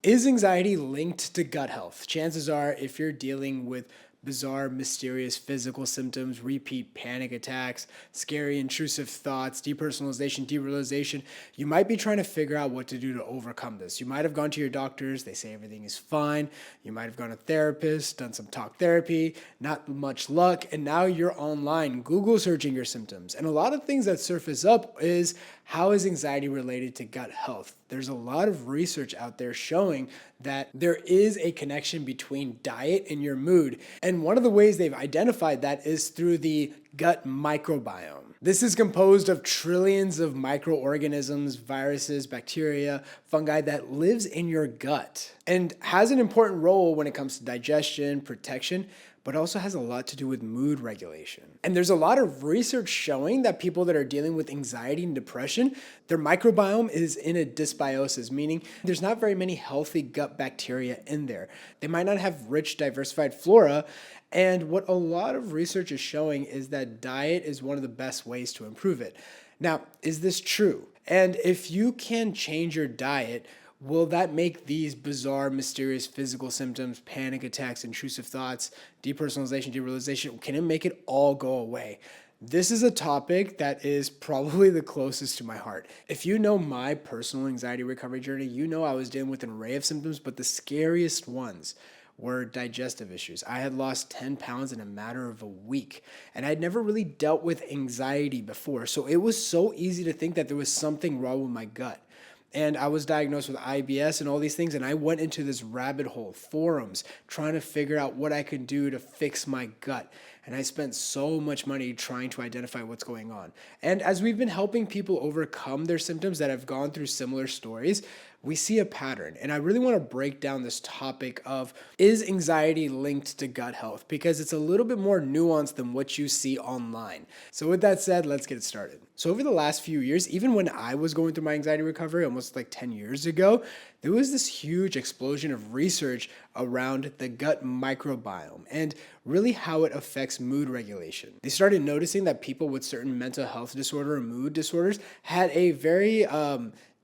Is anxiety linked to gut health? Chances are, if you're dealing with bizarre, mysterious physical symptoms, repeat panic attacks, scary, intrusive thoughts, depersonalization, derealization, you might be trying to figure out what to do to overcome this. You might have gone to your doctors, they say everything is fine. You might have gone to therapists, done some talk therapy, not much luck, and now you're online, Google searching your symptoms. And a lot of things that surface up is how is anxiety related to gut health? There's a lot of research out there showing that there is a connection between diet and your mood. And one of the ways they've identified that is through the gut microbiome. This is composed of trillions of microorganisms, viruses, bacteria, fungi that lives in your gut and has an important role when it comes to digestion, protection, but also has a lot to do with mood regulation. And there's a lot of research showing that people that are dealing with anxiety and depression, their microbiome is in a dysbiosis, meaning there's not very many healthy gut bacteria in there. They might not have rich, diversified flora. And what a lot of research is showing is that diet is one of the best ways to improve it. Now, is this true? And if you can change your diet, will that make these bizarre, mysterious physical symptoms, panic attacks, intrusive thoughts, depersonalization, derealization, can it make it all go away? This is a topic that is probably the closest to my heart. If you know my personal anxiety recovery journey, you know I was dealing with an array of symptoms, but the scariest ones were digestive issues. I had lost 10 pounds in a matter of a week, and I'd never really dealt with anxiety before. So it was so easy to think that there was something wrong with my gut. And I was diagnosed with IBS and all these things. And I went into this rabbit hole, forums, trying to figure out what I could do to fix my gut. And I spent so much money trying to identify what's going on. And as we've been helping people overcome their symptoms that have gone through similar stories, we see a pattern. And I really want to break down this topic of, is anxiety linked to gut health? Because it's a little bit more nuanced than what you see online. So with that said, let's get started. So over the last few years, even when I was going through my anxiety recovery almost like 10 years ago, there was this huge explosion of research around the gut microbiome and really how it affects mood regulation. They started noticing that people with certain mental health disorder or mood disorders had a very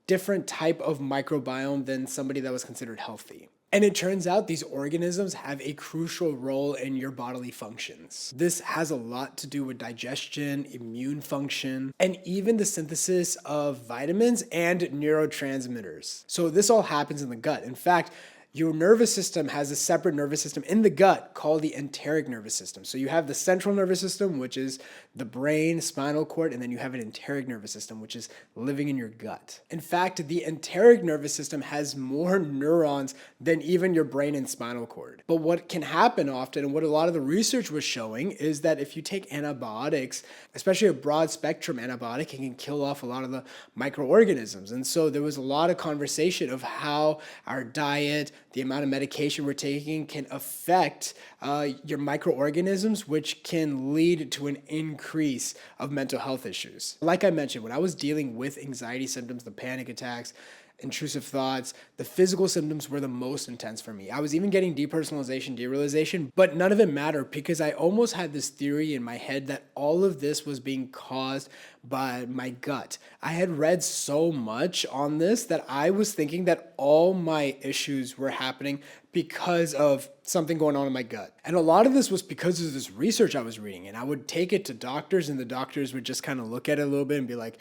different type of microbiome than somebody that was considered healthy. And it turns out these organisms have a crucial role in your bodily functions. This has a lot to do with digestion, immune function, and even the synthesis of vitamins and neurotransmitters. So this all happens in the gut. In fact, your nervous system has a separate nervous system in the gut called the enteric nervous system. So you have the central nervous system, which is the brain, spinal cord, and then you have an enteric nervous system, which is living in your gut. In fact, the enteric nervous system has more neurons than even your brain and spinal cord. But what can happen often, and what a lot of the research was showing, is that if you take antibiotics, especially a broad spectrum antibiotic, it can kill off a lot of the microorganisms. And so there was a lot of conversation of how our diet, the amount of medication we're taking can affect your microorganisms, which can lead to an increase of mental health issues. Like I mentioned, when I was dealing with anxiety symptoms, the panic attacks, intrusive thoughts, the physical symptoms were the most intense for me. I was even getting depersonalization, derealization, but none of it mattered because I almost had this theory in my head that all of this was being caused by my gut. I had read so much on this that I was thinking that all my issues were happening because of something going on in my gut. And a lot of this was because of this research I was reading, and I would take it to doctors, and the doctors would just kind of look at it a little bit and be like,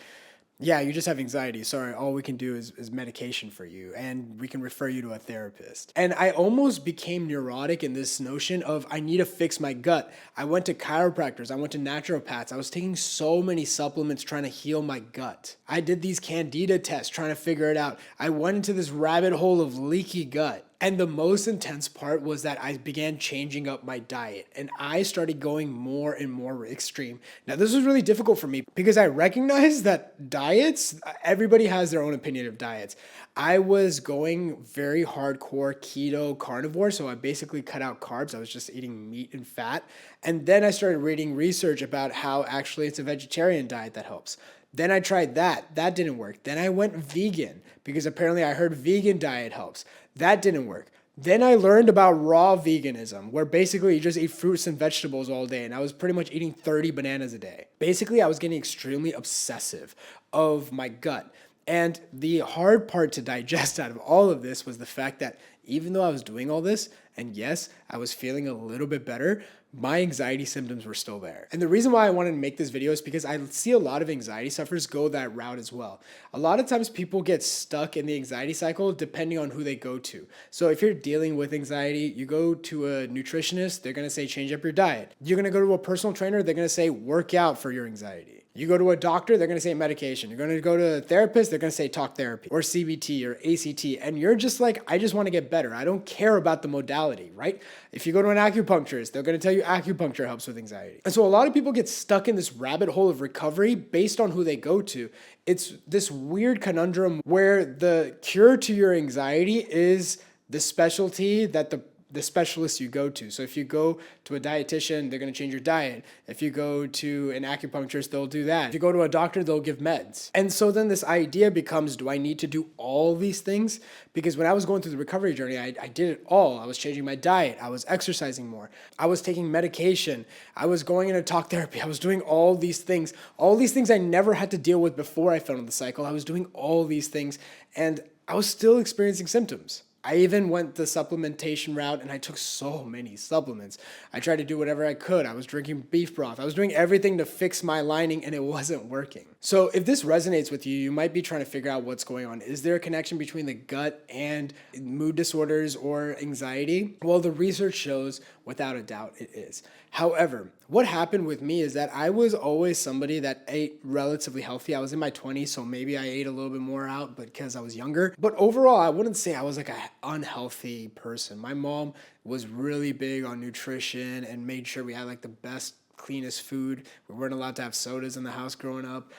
yeah, you just have anxiety. Sorry, all we can do is medication for you, and we can refer you to a therapist. And I almost became neurotic in this notion of I need to fix my gut. I went to chiropractors, I went to naturopaths. I was taking so many supplements trying to heal my gut. I did these candida tests trying to figure it out. I went into this rabbit hole of leaky gut. And the most intense part was that I began changing up my diet and I started going more and more extreme. Now, this was really difficult for me because I recognized that diets, everybody has their own opinion of diets. I was going very hardcore keto carnivore, so I basically cut out carbs. I was just eating meat and fat. And then I started reading research about how actually it's a vegetarian diet that helps. Then I tried that. That didn't work. Then I went vegan because apparently I heard vegan diet helps. That didn't work. Then I learned about raw veganism, where basically you just eat fruits and vegetables all day, and I was pretty much eating 30 bananas a day. Basically, I was getting extremely obsessive of my gut. And the hard part to digest out of all of this was the fact that even though I was doing all this, and yes, I was feeling a little bit better, my anxiety symptoms were still there. And the reason why I wanted to make this video is because I see a lot of anxiety sufferers go that route as well. A lot of times people get stuck in the anxiety cycle depending on who they go to. So if you're dealing with anxiety, you go to a nutritionist, they're gonna say change up your diet. You're gonna go to a personal trainer, they're gonna say work out for your anxiety. You go to a doctor, they're gonna say medication. You're gonna go to a therapist, they're gonna say talk therapy or CBT or ACT. And you're just like, I just wanna get better. I don't care about the modality, right? If you go to an acupuncturist, they're gonna tell you acupuncture helps with anxiety. And so a lot of people get stuck in this rabbit hole of recovery based on who they go to. It's this weird conundrum where the cure to your anxiety is the specialty that the specialist you go to. So if you go to a dietitian, they're going to change your diet. If you go to an acupuncturist, they'll do that. If you go to a doctor, they'll give meds. And so then this idea becomes, do I need to do all these things? Because when I was going through the recovery journey, I did it all. I was changing my diet. I was exercising more. I was taking medication. I was going into talk therapy. I was doing all these things. All these things I never had to deal with before I fell into the cycle. I was doing all these things and I was still experiencing symptoms. I even went the supplementation route and I took so many supplements. I tried to do whatever I could. I was drinking beef broth. I was doing everything to fix my lining and it wasn't working. So if this resonates with you, you might be trying to figure out what's going on. Is there a connection between the gut and mood disorders or anxiety? Well, the research shows without a doubt it is. However, what happened with me is that I was always somebody that ate relatively healthy. I was in my 20s, so maybe I ate a little bit more out, but because I was younger. But overall, I wouldn't say I was like an unhealthy person. My mom was really big on nutrition and made sure we had like the best, cleanest food. We weren't allowed to have sodas in the house growing up.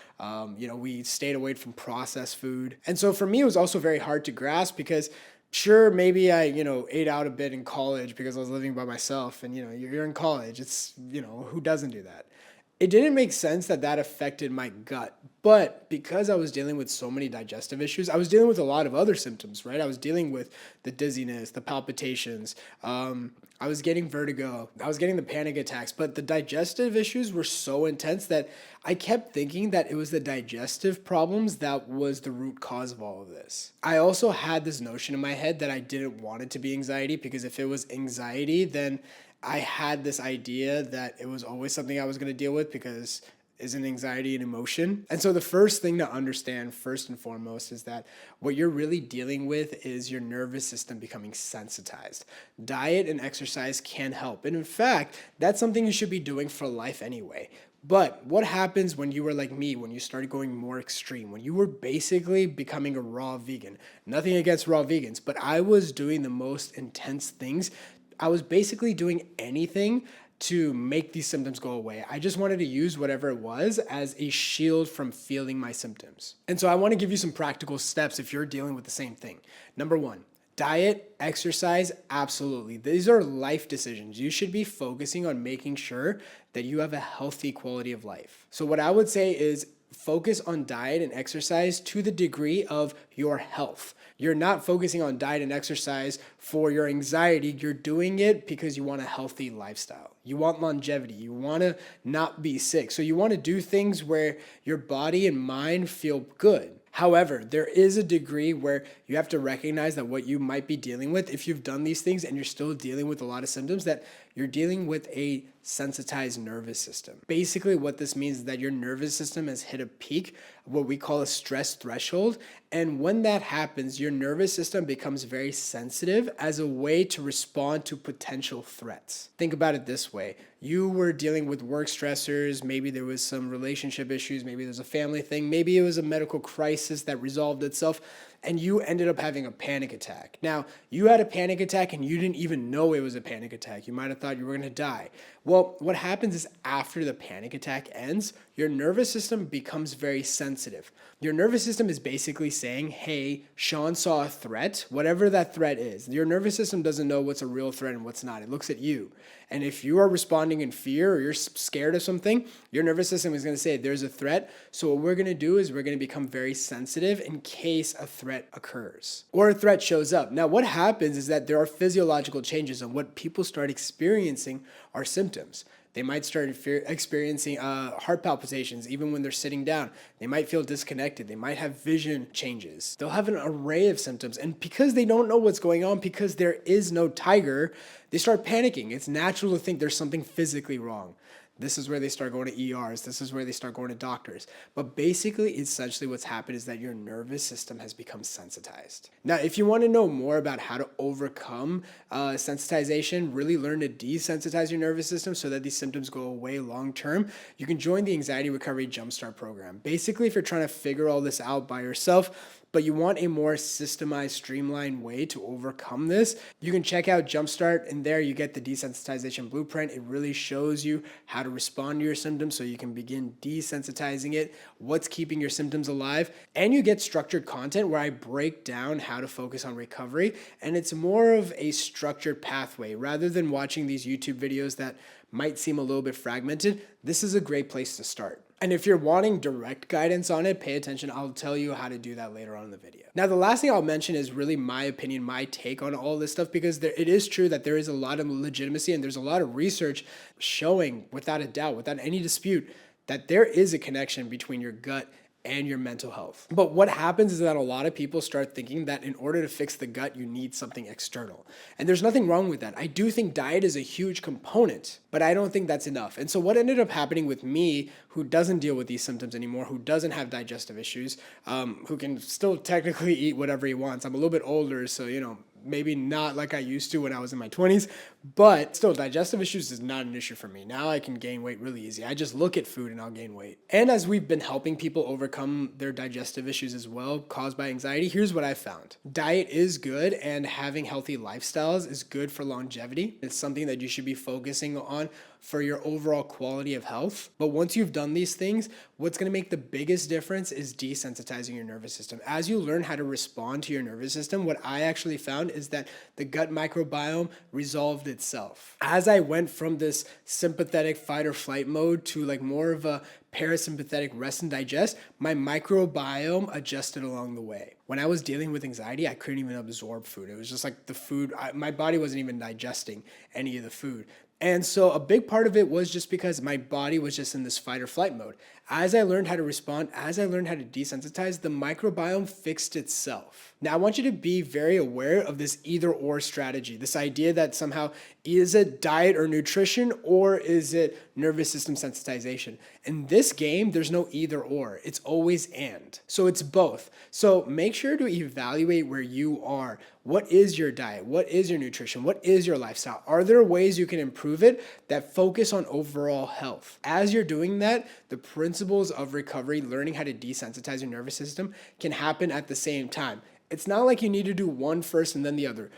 We stayed away from processed food. And so for me, it was also very hard to grasp because sure, maybe I, ate out a bit in college because I was living by myself and, you're in college. It's, who doesn't do that? It didn't make sense that affected my gut. But because I was dealing with so many digestive issues, I was dealing with a lot of other symptoms, right? I was dealing with the dizziness, the palpitations. I was getting vertigo. I was getting the panic attacks. But the digestive issues were so intense that I kept thinking that it was the digestive problems that was the root cause of all of this. I also had this notion in my head that I didn't want it to be anxiety because if it was anxiety, then I had this idea that it was always something I was going to deal with because isn't anxiety an emotion? And so the first thing to understand, first and foremost, is that what you're really dealing with is your nervous system becoming sensitized. Diet and exercise can help. And in fact, that's something you should be doing for life anyway. But what happens when you were like me, when you started going more extreme, when you were basically becoming a raw vegan? Nothing against raw vegans, but I was doing the most intense things. I was basically doing anything to make these symptoms go away. I just wanted to use whatever it was as a shield from feeling my symptoms. And so I want to give you some practical steps if you're dealing with the same thing. Number one, diet, exercise, absolutely. These are life decisions. You should be focusing on making sure that you have a healthy quality of life. So what I would say is focus on diet and exercise to the degree of your health. You're not focusing on diet and exercise for your anxiety. You're doing it because you want a healthy lifestyle. You want longevity. You want to not be sick. So you want to do things where your body and mind feel good. However, there is a degree where you have to recognize that what you might be dealing with, if you've done these things and you're still dealing with a lot of symptoms, that you're dealing with a sensitized nervous system. Basically, what this means is that your nervous system has hit a peak, what we call a stress threshold. And when that happens, your nervous system becomes very sensitive as a way to respond to potential threats. Think about it this way. You were dealing with work stressors, maybe there was some relationship issues, maybe there's a family thing, maybe it was a medical crisis that resolved itself, and you ended up having a panic attack. Now, you had a panic attack and you didn't even know it was a panic attack. You might have thought you were going to die. Well, what happens is after the panic attack ends, your nervous system becomes very sensitive. Your nervous system is basically saying, hey, Shaan saw a threat, whatever that threat is. Your nervous system doesn't know what's a real threat and what's not. It looks at you. And if you are responding in fear or you're scared of something, your nervous system is going to say there's a threat. So what we're going to do is we're going to become very sensitive in case a threat threat occurs or a threat shows up. Now, what happens is that there are physiological changes, and what people start experiencing are symptoms. They might start experiencing heart palpitations even when they're sitting down. They might feel disconnected. They might have vision changes. They'll have an array of symptoms. And because they don't know what's going on, because there is no tiger, they start panicking. It's natural to think there's something physically wrong. This is where they start going to ERs. This is where they start going to doctors. But basically, essentially what's happened is that your nervous system has become sensitized. Now, if you want to know more about how to overcome sensitization, really learn to desensitize your nervous system so that these symptoms go away long term, you can join the Anxiety Recovery Jumpstart program. Basically, if you're trying to figure all this out by yourself, but you want a more systemized, streamlined way to overcome this, you can check out Jumpstart, and there you get the desensitization blueprint. It really shows you how to respond to your symptoms so you can begin desensitizing it, what's keeping your symptoms alive, and you get structured content where I break down how to focus on recovery, and it's more of a structured pathway rather than watching these YouTube videos that might seem a little bit fragmented. This is a great place to start. And if you're wanting direct guidance on it, pay attention. I'll tell you how to do that later on in the video. Now, the last thing I'll mention is really my opinion, my take on all this stuff, because it is true that there is a lot of legitimacy and there's a lot of research showing without a doubt, without any dispute, that there is a connection between your gut and your mental health. But what happens is that a lot of people start thinking that in order to fix the gut, you need something external. And there's nothing wrong with that. I do think diet is a huge component, but I don't think that's enough. And so what ended up happening with me, who doesn't deal with these symptoms anymore, who doesn't have digestive issues, who can still technically eat whatever he wants. I'm a little bit older, so, maybe not like I used to when I was in my 20s, but still digestive issues is not an issue for me. Now I can gain weight really easy. I just look at food and I'll gain weight. And as we've been helping people overcome their digestive issues as well caused by anxiety, here's what I found. Diet is good, and having healthy lifestyles is good for longevity. It's something that you should be focusing on for your overall quality of health. But once you've done these things, what's going to make the biggest difference is desensitizing your nervous system. As you learn how to respond to your nervous system, what I actually found is that the gut microbiome resolved itself. As I went from this sympathetic fight or flight mode to like more of a parasympathetic rest and digest, my microbiome adjusted along the way. When I was dealing with anxiety, I couldn't even absorb food. It was just like the food, my body wasn't even digesting any of the food. And so a big part of it was just because my body was just in this fight or flight mode. As I learned how to respond, as I learned how to desensitize, the microbiome fixed itself. Now, I want you to be very aware of this either or strategy, this idea that somehow is it diet or nutrition or is it nervous system sensitization? In this game, there's no either or. It's always and. So it's both. So make sure to evaluate where you are. What is your diet? What is your nutrition? What is your lifestyle? Are there ways you can improve it that focus on overall health? As you're doing that, the principles of recovery, learning how to desensitize your nervous system, can happen at the same time. It's not like you need to do one first and then the other.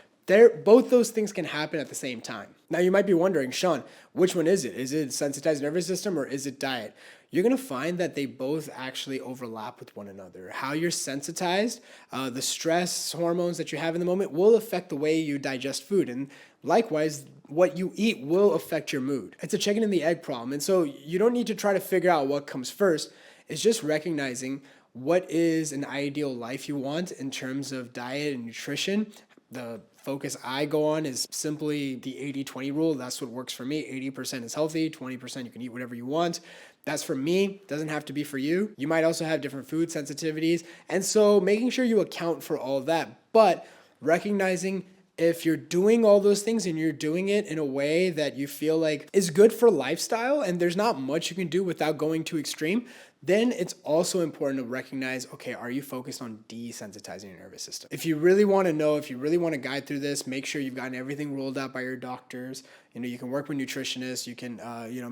Both those things can happen at the same time. Now you might be wondering, Shaan, which one is it? Is it sensitized nervous system or is it diet? You're going to find that they both actually overlap with one another. How you're sensitized, the stress hormones that you have in the moment will affect the way you digest food. And likewise, what you eat will affect your mood. It's a chicken and the egg problem. And so you don't need to try to figure out what comes first. It's just recognizing what is an ideal life you want in terms of diet and nutrition. The focus I go on is simply the 80-20 rule. That's what works for me. 80% is healthy, 20% you can eat whatever you want. That's for me, doesn't have to be for you. You might also have different food sensitivities. And so making sure you account for all that, but recognizing if you're doing all those things and you're doing it in a way that you feel like is good for lifestyle and there's not much you can do without going too extreme, then it's also important to recognize, okay, are you focused on desensitizing your nervous system? If you really want to know, if you really want to guide through this, make sure you've gotten everything ruled out by your doctors. You can work with nutritionists. You can,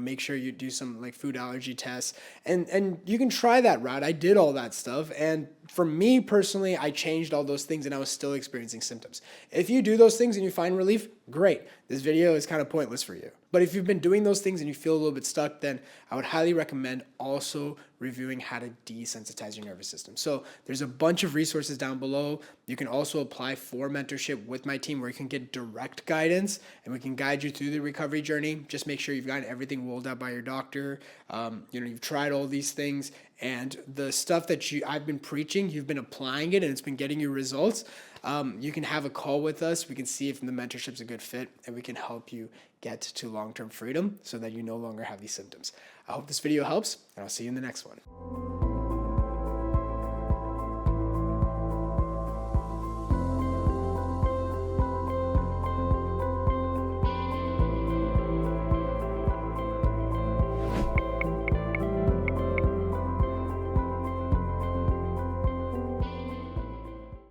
make sure you do some like food allergy tests, and you can try that route. I did all that stuff, and for me personally, I changed all those things, and I was still experiencing symptoms. If you do those things and you find relief, great. This video is kind of pointless for you. But if you've been doing those things and you feel a little bit stuck, then I would highly recommend also reviewing how to desensitize your nervous system. So there's a bunch of resources down below. You can also apply for mentorship with my team where you can get direct guidance and we can guide you through the recovery journey. Just make sure you've gotten everything rolled out by your doctor. You've tried all these things and the stuff that I've been preaching, you've been applying it and it's been getting you results, you can have a call with us. We can see if the mentorship's a good fit, and we can help you get to long-term freedom so that you no longer have these symptoms. I hope this video helps, and I'll see you in the next one.